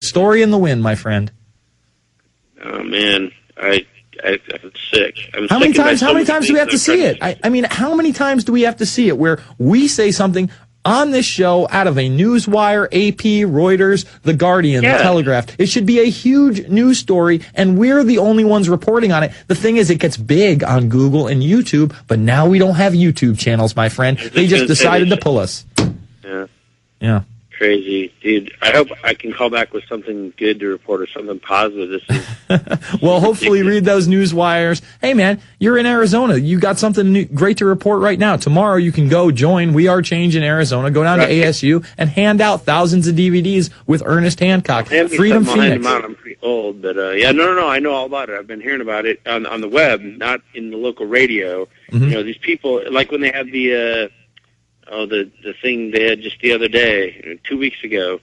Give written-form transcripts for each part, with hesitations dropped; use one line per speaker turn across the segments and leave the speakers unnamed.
Story in the wind, my friend.
Oh man, I'm sick.
How many times do we have to see it? I mean, how many times do we have to see it where we say something on this show out of a Newswire, AP, Reuters, The Guardian, The Telegraph? It should be a huge news story, and we're the only ones reporting on it. The thing is, it gets big on Google and YouTube, but now we don't have YouTube channels, my friend. They just decided to pull us. Yeah.
Crazy, dude. I hope I can call back with something good to report or something positive. This is
well, hopefully read those news wires. Hey, man, you're in Arizona. You got something great to report right now. Tomorrow you can go join We Are Change in Arizona. Go down to ASU and hand out thousands of DVDs with Ernest Hancock. Freedom Phoenix.
I'm pretty old, but no. I know all about it. I've been hearing about it on the web, not in the local radio. You know, these people, like when they had the thing they had just the other day, 2 weeks ago.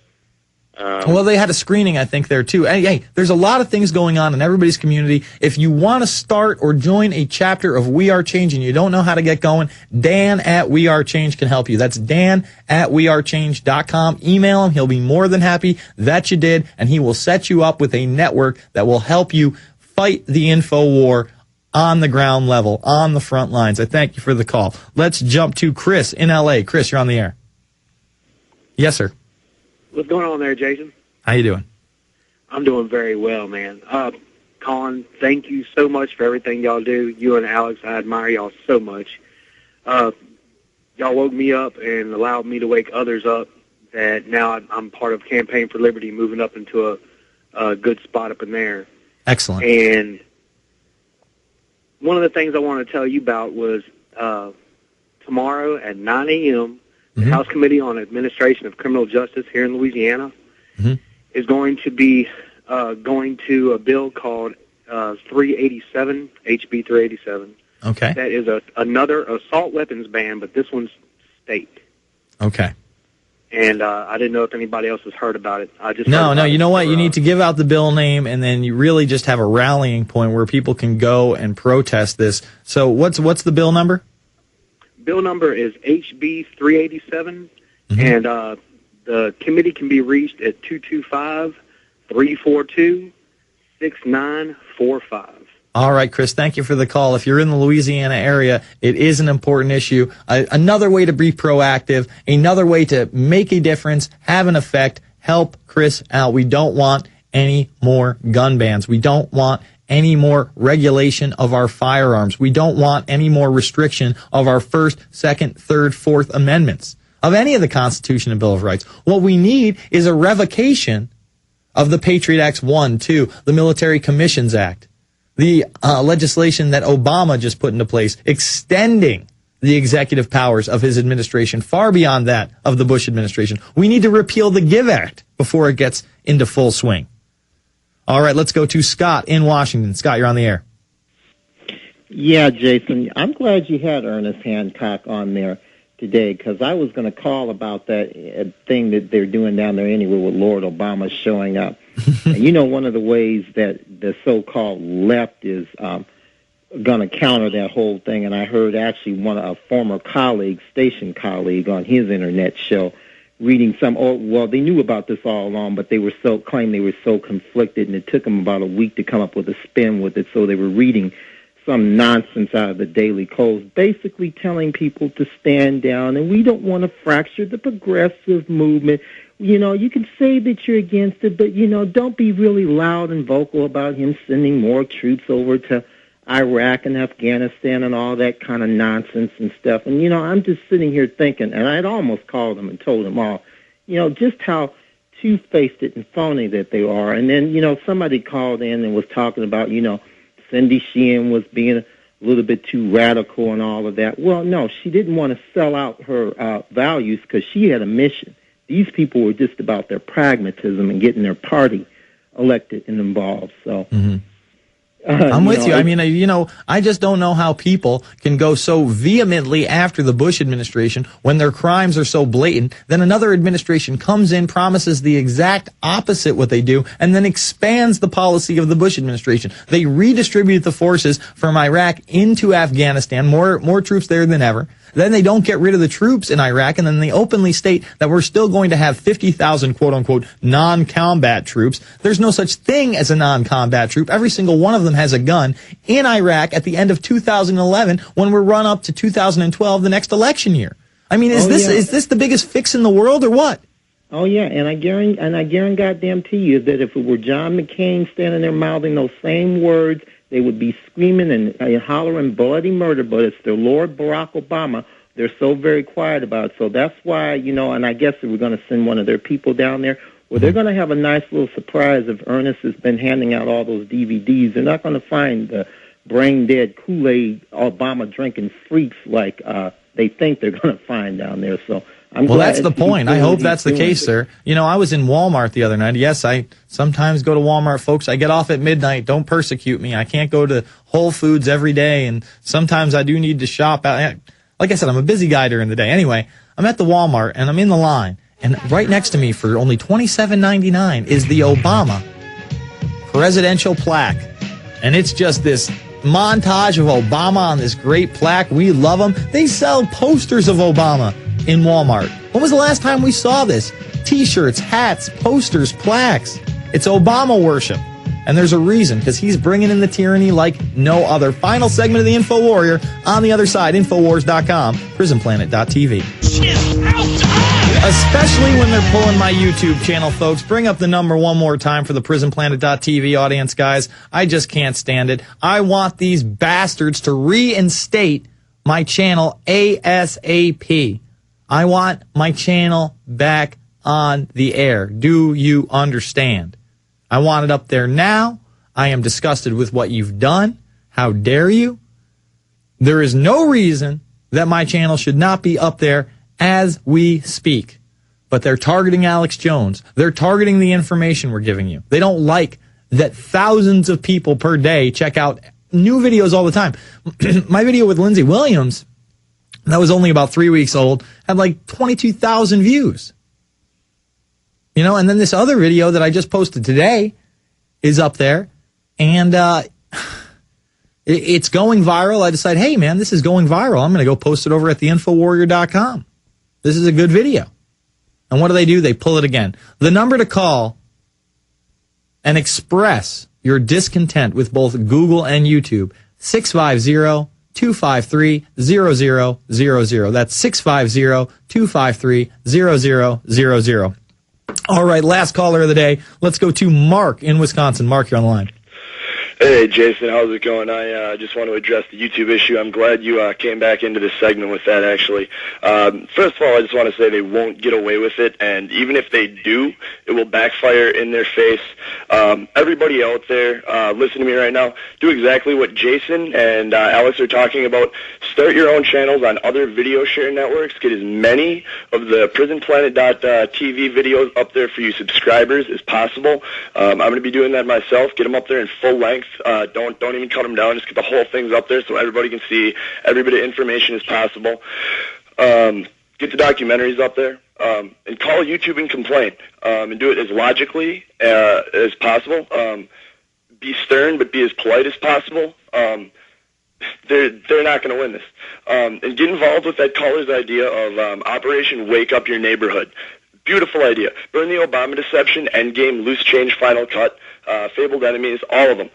Well, they had a screening, I think, there, too. Hey, there's a lot of things going on in everybody's community. If you want to start or join a chapter of We Are Change and you don't know how to get going, Dan at We Are Change can help you. That's Dan at wearechange.com. Email him. He'll be more than happy that you did, and he will set you up with a network that will help you fight the info war on the ground level, on the front lines. I thank you for the call. Let's jump to Chris in L.A. Chris, you're on the air. Yes, sir.
What's going on there, Jason?
How you doing?
I'm doing very well, man. Colin, thank you so much for everything y'all do. You and Alex, I admire y'all so much. Y'all woke me up and allowed me to wake others up that now I'm part of Campaign for Liberty, moving up into a good spot up in there.
Excellent.
And one of the things I want to tell you about was tomorrow at 9 a.m., the House Committee on Administration of Criminal Justice here in Louisiana is going to be going to a bill called 387, HB 387.
Okay.
That is another assault weapons ban, but this one's state.
Okay.
And I didn't know if anybody else has heard about it.
No. You know what? You need to give out the bill name, and then you really just have a rallying point where people can go and protest this. So what's the bill number?
Bill number is HB 387, and the committee can be reached at 225-342-6945.
All right, Chris, thank you for the call. If you're in the Louisiana area, it is an important issue. Another way to be proactive, another way to make a difference, have an effect, help Chris out. We don't want any more gun bans. We don't want any more regulation of our firearms. We don't want any more restriction of our First, Second, Third, Fourth Amendments, of any of the Constitution and Bill of Rights. What we need is a revocation of the Patriot Acts 1, 2, the Military Commissions Act, the legislation that Obama just put into place, extending the executive powers of his administration far beyond that of the Bush administration. We need to repeal the GIVE Act before it gets into full swing. All right, let's go to Scott in Washington. Scott, you're on the air.
Yeah, Jason, I'm glad you had Ernest Hancock on there today, because I was going to call about that thing that they're doing down there anyway with Lord Obama showing up. And you know, one of the ways that the so-called left is going to counter that whole thing, and I heard actually a former colleague, station colleague on his internet show, reading they knew about this all along, but they were claimed they were so conflicted, and it took them about a week to come up with a spin with it, so they were reading some nonsense out of the Daily Kos, basically telling people to stand down, and we don't want to fracture the progressive movement. You know, you can say that you're against it, but, you know, don't be really loud and vocal about him sending more troops over to Iraq and Afghanistan and all that kind of nonsense and stuff. And, you know, I'm just sitting here thinking, and I'd almost called them and told them all, you know, just how two-faced and phony that they are. And then, you know, somebody called in and was talking about, you know, Cindy Sheehan was being a little bit too radical and all of that. Well, no, she didn't want to sell out her values because she had a mission. These people were just about their pragmatism and getting their party elected and involved. So
I'm with you. I mean, you know, I just don't know how people can go so vehemently after the Bush administration when their crimes are so blatant. Then another administration comes in, promises the exact opposite what they do, and then expands the policy of the Bush administration. They redistribute the forces from Iraq into Afghanistan, more troops there than ever. Then they don't get rid of the troops in Iraq, and then they openly state that we're still going to have 50,000 quote-unquote non-combat troops. There's no such thing as a non-combat troop. Every single one of them has a gun in Iraq at the end of 2011 when we're run up to 2012, the next election year. I mean, is this the biggest fix in the world or what?
Oh, yeah, and I guarantee goddamn to you that if it were John McCain standing there mouthing those same words, they would be screaming and hollering bloody murder, but it's their Lord Barack Obama. They're so very quiet about it. So that's why, and I guess we're going to send one of their people down there. Well, they're going to have a nice little surprise if Ernest has been handing out all those DVDs. They're not going to find the brain-dead Kool-Aid Obama-drinking freaks like they think they're going to find down there. So
well, that's the point. I hope that's the case, sir. I was in Walmart the other night. Yes, I sometimes go to Walmart, folks. I get off at midnight. Don't persecute me. I can't go to Whole Foods every day, and sometimes I do need to shop. Like I said, I'm a busy guy during the day. Anyway, I'm at the Walmart, and I'm in the line, and right next to me for only $27.99 is the Obama presidential plaque. And it's just this montage of Obama on this great plaque. We love him. They sell posters of Obama in Walmart. When was the last time we saw this? T-shirts, hats, posters, plaques. It's Obama worship. And there's a reason, because he's bringing in the tyranny like no other. Final segment of the Infowarrior on the other side. Infowars.com, prisonplanet.tv. Especially when they're pulling my YouTube channel, folks. Bring up the number one more time for the prisonplanet.tv audience, guys. I just can't stand it. I want these bastards to reinstate my channel ASAP. I want my channel back on the air. Do you understand? I want it up there now. I am disgusted with what you've done. How dare you? There is no reason that my channel should not be up there as we speak. But they're targeting Alex Jones. They're targeting the information we're giving you. They don't like that thousands of people per day check out new videos all the time. My video with Lindsey Williams, that was only about 3 weeks old, had like 22,000 views. And then this other video that I just posted today is up there, and it's going viral. I decide, hey, man, this is going viral. I'm going to go post it over at theinfowarrior.com. This is a good video. And what do? They pull it again. The number to call and express your discontent with both Google and YouTube, 650-253-0000. That's 650-253-0000. All right, last caller of the day. Let's go to Mark in Wisconsin. Mark, you're on the line.
Hey, Jason, how's it going? I just want to address the YouTube issue. I'm glad you came back into this segment with that, actually. First of all, I just want to say they won't get away with it, and even if they do, it will backfire in their face. Everybody out there, listen to me right now. Do exactly what Jason and Alex are talking about. Start your own channels on other video sharing networks. Get as many of the prisonplanet.tv videos up there for you subscribers as possible. I'm going to be doing that myself. Get them up there in full length. Don't even cut them down. Just get the whole things up there so everybody can see every bit of information as possible. Get the documentaries up there, and call YouTube and complain, and do it as logically as possible. Be stern, but be as polite as possible. They're not going to win this. And get involved with that caller's idea of Operation Wake Up Your Neighborhood. Beautiful idea. Burn the Obama Deception, Endgame, Loose Change, Final Cut, Fabled Enemies, all of them.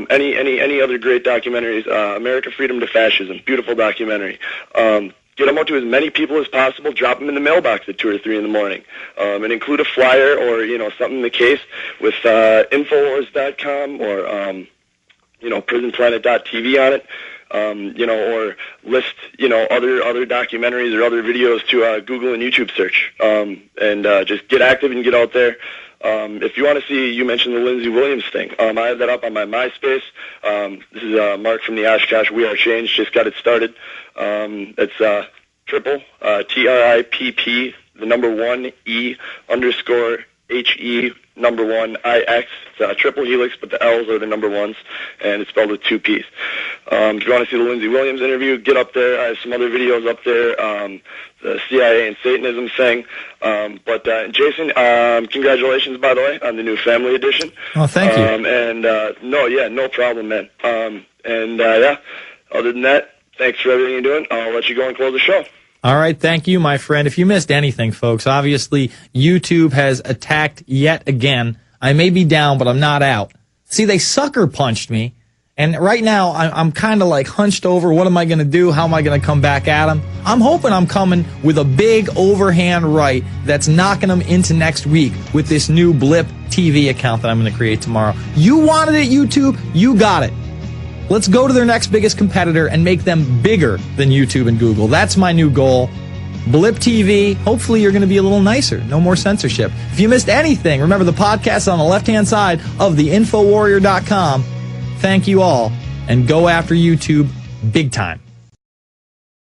Any other great documentaries? America, Freedom to Fascism, beautiful documentary. Get them out to as many people as possible. Drop them in the mailbox at 2 or 3 in the morning, and include a flyer or something in the case with Infowars.com or prisonplanet.tv on it. Or list, other documentaries or other videos to Google and YouTube search, and just get active and get out there. If you want to see, you mentioned the Lindsey Williams thing. I have that up on my MySpace. This is Mark from the Oshkosh We Are Change. Just got it started. It's triple TRIPP, the number 1 E _ HE number 1 IX. It's triple helix, but the L's are the number 1s, and it's spelled with 2 P's. If you want to see the Lindsey Williams interview, get up there. I have some other videos up there, the CIA and Satanism thing. But Jason, congratulations, by the way, on the new Family Edition.
Oh, thank you.
No problem, man. Other than that, Thanks for everything you're doing. I'll let you go and close the show.
All right, thank you, my friend. If you missed anything, folks, obviously YouTube has attacked yet again. I may be down, but I'm not out. See, they sucker punched me, and right now I'm kind of like hunched over. What am I going to do? How am I going to come back at them? I'm hoping I'm coming with a big overhand right that's knocking them into next week with this new Blip TV account that I'm going to create tomorrow. You wanted it, YouTube. You got it. Let's go to their next biggest competitor and make them bigger than YouTube and Google. That's my new goal. Blip TV, hopefully you're going to be a little nicer. No more censorship. If you missed anything, remember the podcast on the left-hand side of the Infowarrior.com. Thank you all, and go after YouTube big time.